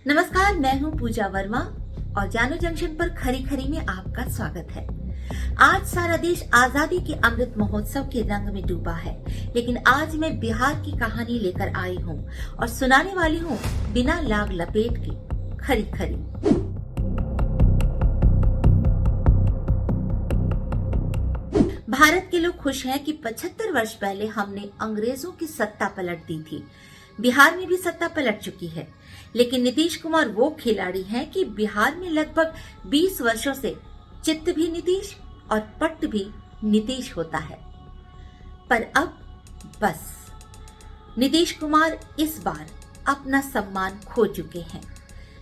नमस्कार, मैं हूं पूजा वर्मा और जानो जंक्शन पर खरी खरी में आपका स्वागत है। आज सारा देश आजादी के अमृत महोत्सव के रंग में डूबा है, लेकिन आज मैं बिहार की कहानी लेकर आई हूं और सुनाने वाली हूं बिना लाग लपेट के खरी खरी। भारत के लोग खुश हैं कि 75 वर्ष पहले हमने अंग्रेजों की सत्ता पलट दी थी। बिहार में भी सत्ता पलट चुकी है, लेकिन नीतीश कुमार वो खिलाड़ी हैं कि बिहार में लगभग 20 वर्षों से चित्त भी नीतीश और पट्ट भी नीतीश होता है। पर अब बस, नीतीश कुमार इस बार अपना सम्मान खो चुके हैं,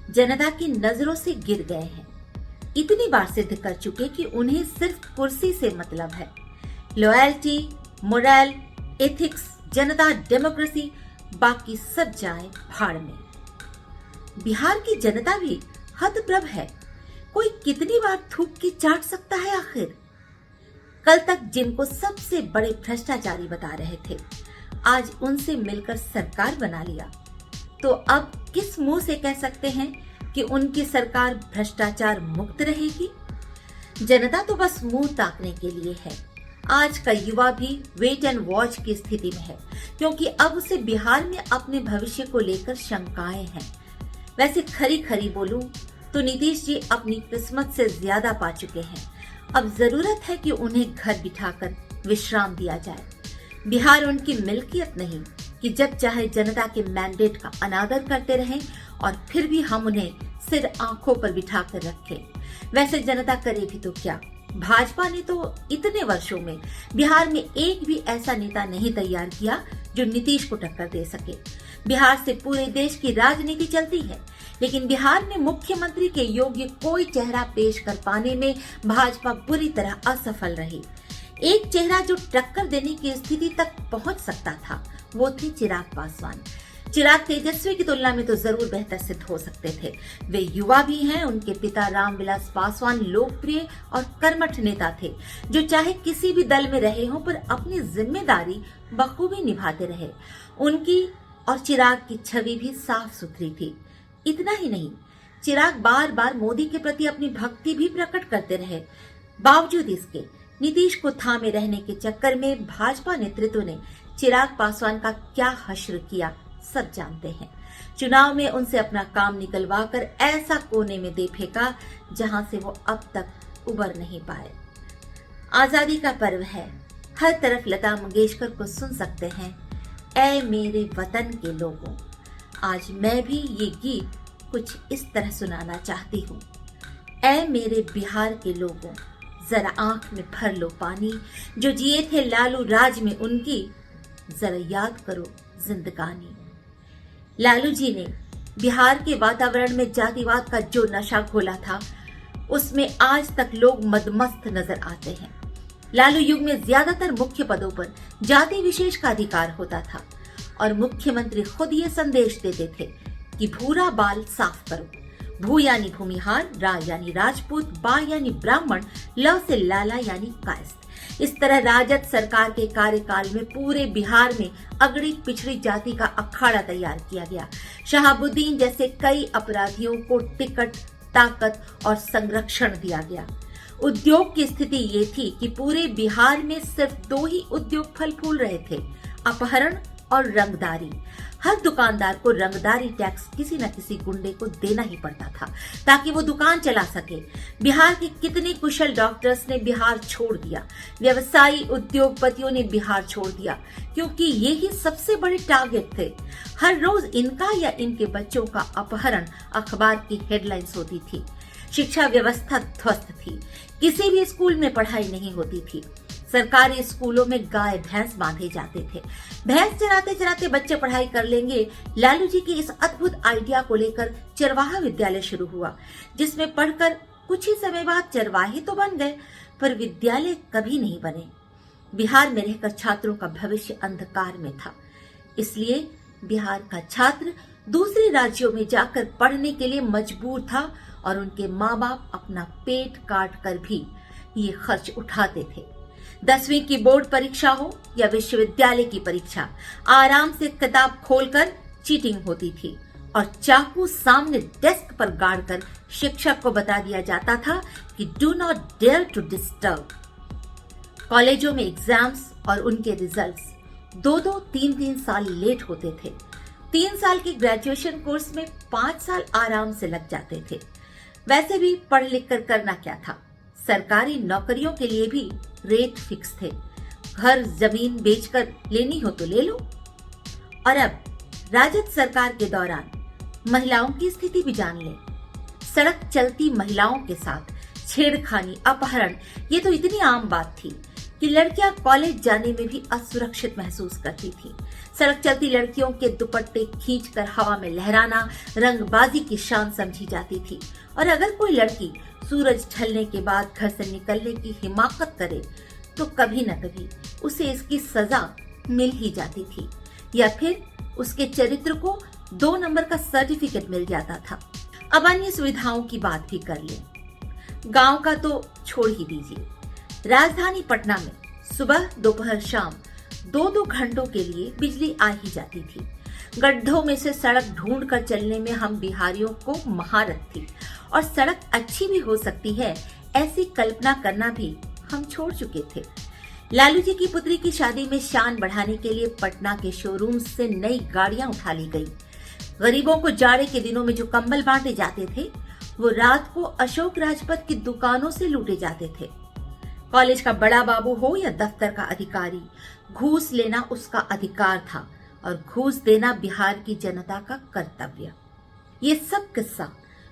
जनता की नजरों से गिर गए हैं। इतनी बार सिद्ध कर चुके कि उन्हें सिर्फ कुर्सी से मतलब है। लॉयल्टी, मोरल, एथिक्स, जनता, डेमोक्रेसी, बाकी सब जाए भाड़ में। बिहार की जनता भी हतप्रभ है। कोई कितनी बार थूक के चाट सकता है आखिर? कल तक जिनको सबसे बड़े भ्रष्टाचारी बता रहे थे, आज उनसे मिलकर सरकार बना लिया, तो अब किस मुंह से कह सकते हैं कि उनकी सरकार भ्रष्टाचार मुक्त रहेगी? जनता तो बस मुंह ताकने के लिए है। आज का युवा भी वेट एंड वॉच की स्थिति में है, क्योंकि अब उसे बिहार में अपने भविष्य को लेकर शंकाएं हैं। वैसे खरी खरी बोलूं तो नीतीश जी अपनी किस्मत से ज्यादा पा चुके हैं। अब जरूरत है कि उन्हें घर बिठाकर विश्राम दिया जाए। बिहार उनकी मिल्कियत नहीं कि जब चाहे जनता के मैंडेट का अनादर करते रहें और फिर भी हम उन्हें सिर आंखों पर बिठाकर रखें। वैसे जनता करे भी तो क्या? भाजपा ने तो इतने वर्षों में बिहार में एक भी ऐसा नेता नहीं तैयार किया जो नीतीश को टक्कर दे सके। बिहार से पूरे देश की राजनीति चलती है, लेकिन बिहार में मुख्यमंत्री के योग्य कोई चेहरा पेश कर पाने में भाजपा बुरी तरह असफल रही। एक चेहरा जो टक्कर देने की स्थिति तक पहुंच सकता था, वो थे चिराग पासवान। चिराग तेजस्वी की तुलना में तो जरूर बेहतर सिद्ध हो सकते थे। वे युवा भी हैं। उनके पिता रामविलास पासवान लोकप्रिय और कर्मठ नेता थे, जो चाहे किसी भी दल में रहे हों पर अपनी जिम्मेदारी बखूबी निभाते रहे। उनकी और चिराग की छवि भी साफ सुथरी थी। इतना ही नहीं, चिराग बार बार मोदी के प्रति अपनी भक्ति भी प्रकट करते रहे। बावजूद इसके नीतीश को थामे रहने के चक्कर में भाजपा नेतृत्व ने चिराग पासवान का क्या हश्र किया सब जानते हैं। चुनाव में उनसे अपना काम निकलवाकर ऐसा कोने में दे फेंका जहां से वो अब तक उबर नहीं पाए। आजादी का पर्व है, हर तरफ लता मंगेशकर को सुन सकते हैं। ऐ मेरे वतन के लोगों, आज मैं भी ये गीत कुछ इस तरह सुनाना चाहती हूँ। ऐ मेरे बिहार के लोगों, जरा आंख में भर लो पानी, जो जिए थे लालू राज में उनकी, जरा याद करो जिंदगानी। लालू जी ने बिहार के वातावरण में जातिवाद का जो नशा घोला था, उसमें आज तक लोग मदमस्त नजर आते हैं। लालू युग में ज्यादातर मुख्य पदों पर जाति विशेष का अधिकार होता था और मुख्यमंत्री खुद ये संदेश देते थे कि भूरा बाल साफ करो। भू यानी भूमिहार, रा यानी राजपूत, बा यानी ब्राह्मण, ल से लाला यानी कायस्थ। इस तरह राजद सरकार के कार्यकाल में पूरे बिहार में अगड़ी पिछड़ी जाति का अखाड़ा तैयार किया गया। शहाबुद्दीन जैसे कई अपराधियों को टिकट, ताकत और संरक्षण दिया गया। उद्योग की स्थिति ये थी कि पूरे बिहार में सिर्फ 2 ही उद्योग फल फूल रहे थे, अपहरण और रंगदारी। हर दुकानदार को रंगदारी टैक्स किसी न किसी गुंडे को देना ही पड़ता था ताकि वो दुकान चला सके। बिहार के कितने कुशल डॉक्टर्स ने बिहार छोड़ दिया, व्यवसायी उद्योगपतियों ने बिहार छोड़ दिया, क्योंकि ये ही सबसे बड़े टारगेट थे। हर रोज इनका या इनके बच्चों का अपहरण अखबार की हेडलाइंस होती थी। शिक्षा व्यवस्था ध्वस्त थी, किसी भी स्कूल में पढ़ाई नहीं होती थी। सरकारी स्कूलों में गाय भैंस बांधे जाते थे। भैंस चराते चराते बच्चे पढ़ाई कर लेंगे। लालू जी की इस अद्भुत आइडिया को लेकर चरवाहा विद्यालय शुरू हुआ, जिसमें पढ़कर कुछ ही समय बाद चरवाहे तो बन गए, पर विद्यालय कभी नहीं बने। बिहार में रहकर छात्रों का भविष्य अंधकार में था, इसलिए बिहार का छात्र दूसरे राज्यों में जाकर पढ़ने के लिए मजबूर था और उनके माँ बाप अपना पेट काट कर भी ये खर्च उठाते थे। 10वीं की बोर्ड परीक्षा हो या विश्वविद्यालय की परीक्षा, आराम से किताब खोलकर चीटिंग होती थी। और चाकू सामने डेस्क पर गाड़कर शिक्षक को बता दिया जाता था कि do not dare to disturb. कॉलेजों में एग्जाम्स और उनके रिजल्ट्स 2-2, 3-3 साल लेट होते थे। 3 साल के ग्रेजुएशन कोर्स में 5 साल आराम से लग जाते थे। वैसे भी पढ़ लिख कर करना क्या था, सरकारी नौकरियों के लिए भी रेट फिक्स थे। घर जमीन बेचकर लेनी हो तो ले लो। और अब राजद सरकार के दौरान महिलाओं की स्थिति भी जान ले। सड़क चलती महिलाओं के साथ छेड़खानी, अपहरण, ये तो इतनी आम बात थी कि लड़कियां कॉलेज जाने में भी असुरक्षित महसूस करती थी। सड़क चलती लड़कियों के दुपट्टे खींचकर हवा में लहराना रंगबाजी की शान समझी जाती थी। और अगर कोई लड़की सूरज ढलने के बाद घर से निकलने की हिमाकत करे तो कभी न कभी उसे इसकी सजा मिल ही जाती थी, या फिर उसके चरित्र को 2 नंबर का सर्टिफिकेट मिल जाता था। अब अन्य सुविधाओं की बात भी कर लें। गांव का तो छोड़ ही दीजिए, राजधानी पटना में सुबह दोपहर शाम 2-2 घंटों के लिए बिजली आ ही जाती थी। गड्ढों में से सड़क ढूंढ कर चलने में हम बिहारियों को महारत थी, और सड़क अच्छी भी हो सकती है ऐसी कल्पना करना भी हम छोड़ चुके थे। लालू जी की पुत्री की शादी में शान बढ़ाने के लिए पटना के शोरूम से नई गाड़ियां उठा ली गई। गरीबों को जाड़े के दिनों में जो कंबल बांटे जाते थे वो रात को अशोक राजपथ की दुकानों से लूटे जाते थे। कॉलेज का बड़ा बाबू हो या दफ्तर का अधिकारी, घूस लेना उसका अधिकार था और घूस देना बिहार की जनता का कर्तव्य। ये सब किस्सा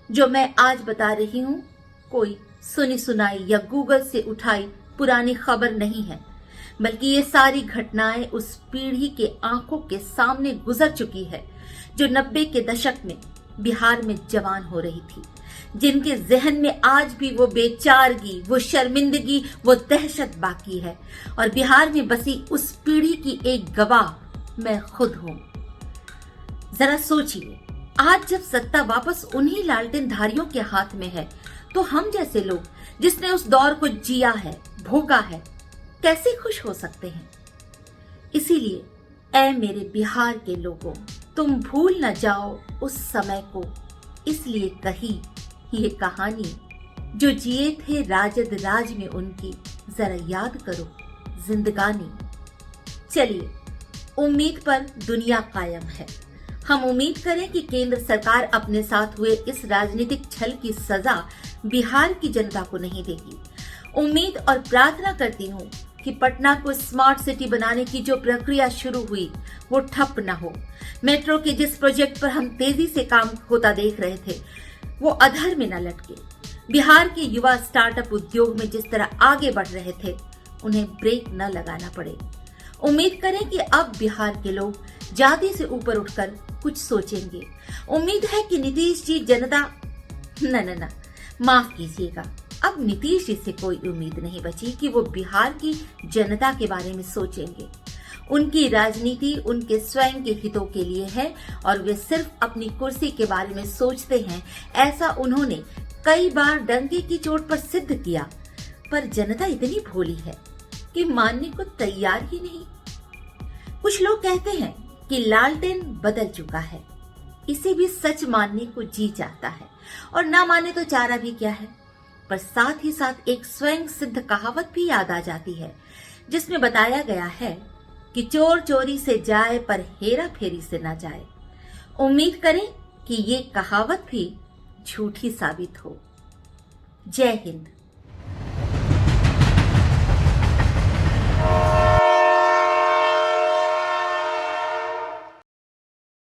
जो मैं आज बता रही हूँ कोई सुनी सुनाई या गूगल से उठाई पुरानी खबर नहीं है, बल्कि ये सारी घटनाएं उस पीढ़ी के आंखों के सामने गुजर चुकी है जो 90 के दशक में बिहार में जवान हो रही थी, जिनके जहन में आज भी वो बेचारगी, वो शर्मिंदगी, वो दहशत बाकी है। और बिहार में बसी उस पीढ़ी की एक गवाह मैं खुद हूं। जरा सोचिए, आज जब सत्ता वापस उन्हीं लालटेन धारियों के हाथ में है तो हम जैसे लोग जिसने उस दौर को जिया है, भोगा है, कैसे खुश हो सकते हैं। इसीलिए ऐ मेरे बिहार के लोगों, तुम भूल न जाओ उस समय को, इसलिए कही ये कहानी जो जिए थे राजद राज में उनकी, जरा याद करो जिंदगानी। चलिए, उम्मीद पर दुनिया कायम है। हम उम्मीद करें कि केंद्र सरकार अपने साथ हुए इस राजनीतिक छल की सजा बिहार की जनता को नहीं देगी। उम्मीद और प्रार्थना करती हूँ कि पटना को स्मार्ट सिटी बनाने की जो प्रक्रिया शुरू हुई वो ठप न हो। मेट्रो के जिस प्रोजेक्ट पर हम तेजी से काम होता देख रहे थे वो अधर में न लटके। बिहार के युवा स्टार्टअप उद्योग में जिस तरह आगे बढ़ रहे थे उन्हें ब्रेक न लगाना पड़े। उम्मीद करें कि अब बिहार के लोग जाति से ऊपर उठकर कुछ सोचेंगे। उम्मीद है कि नीतीश जी जनता न माफ कीजिएगा, अब नीतीश जी से कोई उम्मीद नहीं बची कि वो बिहार की जनता के बारे में सोचेंगे। उनकी राजनीति उनके स्वयं के हितों के लिए है और वे सिर्फ अपनी कुर्सी के बारे में सोचते हैं। ऐसा उन्होंने कई बार डंके की चोट पर सिद्ध किया, पर जनता इतनी भोली है कि मानने को तैयार ही नहीं। कुछ लोग कहते हैं कि लालटेन बदल चुका है, इसे भी सच मानने को जी चाहता है, और ना माने तो चारा भी क्या है। पर साथ ही साथ एक स्वयं सिद्ध कहावत भी याद आ जाती है जिसमें बताया गया है कि चोर चोरी से जाए पर हेरा फेरी से ना जाए। उम्मीद करें कि ये कहावत भी झूठी साबित हो। जय हिंद।